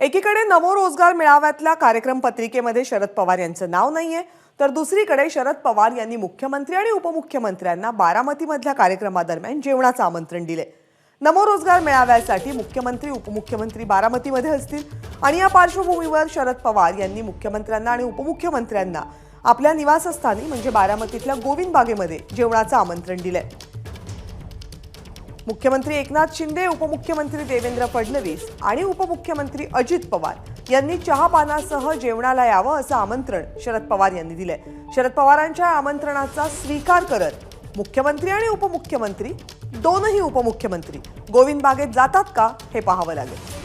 एकीकडे नमो रोजगार मेळाव्यातल्या कार्यक्रम पत्रिकेमध्ये शरद पवार यांचं नाव नाहीये, तर दुसरीकडे शरद पवार यांनी मुख्यमंत्री आणि उपमुख्यमंत्र्यांना बारामतीमधल्या कार्यक्रमादरम्यान जेवणाचं आमंत्रण दिले। नमो रोजगार मेळाव्यासाठी मुख्यमंत्री उपमुख्यमंत्री बारामतीमध्ये असतील आणि या पार्श्वभूमीवर शरद पवार यांनी मुख्यमंत्र्यांना आणि उपमुख्यमंत्र्यांना आपल्या निवासस्थानी म्हणजे बारामतीतल्या गोविंद बागेमध्ये जेवणाचं आमंत्रण दिलंय। मुख्यमंत्री एकनाथ शिंदे, उपमुख्यमंत्री देवेंद्र फडणवीस आणि उपमुख्यमंत्री अजित पवार यांनी चहापानासह जेवणाला यावं असं आमंत्रण शरद पवार यांनी दिलंय। शरद पवारांच्या आमंत्रणाचा स्वीकार करत मुख्यमंत्री आणि उपमुख्यमंत्री दोनही उपमुख्यमंत्री गोविंद बागेत जातात का हे पाहावं लागेल।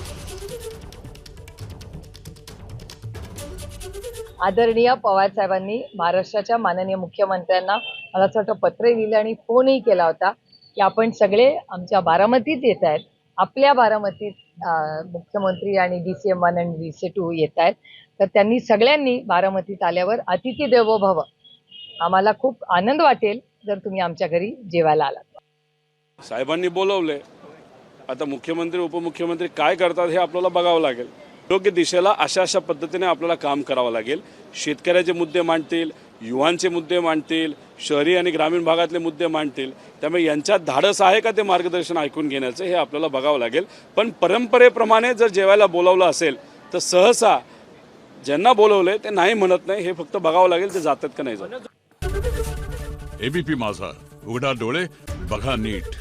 आदरणीय पवार साहेबांनी महाराष्ट्राच्या माननीय मुख्यमंत्र्यांना मला असं वाटतं पत्रही लिहिलं आणि फोनही केला होता की आपण सगळे आमच्या बारामतीत येत आहेत। आपल्या बारामतीत मुख्यमंत्री आणि DCM 1 आणि DC2 येत आहेत, तर त्यांनी सगळ्यांनी बारामतीत आल्यावर अतिथी देवो भव, आम्हाला खूप आनंद वाटेल जर तुम्ही आमच्या घरी जेवायला आलात। साहेबांनी बोलवले, आता मुख्यमंत्री उपमुख्यमंत्री काय करतात हे आपल्याला बघावं लागेल। योग्य दिशेला अशा पद्धतीने आपल्याला काम करावं लागेल। शेतकऱ्याचे मुद्दे मांडतील, युवांचे मुद्दे मांडतील, शहरी आणि ग्रामीण भागातले मुद्दे मांडतील, त्यामुळे यांच्यात धाडस आहे का ते मार्गदर्शन ऐकून घेण्याचं हे आपल्याला बघावं लागेल। पण परंपरेप्रमाणे जर जेवायला बोलावलं असेल तर सहसा ज्यांना बोलवले ते नाही म्हणत नाही, हे फक्त बघावं लागेल ते जातात का नाही जात। ABP माझा, उघडा डोळे बघा नीट।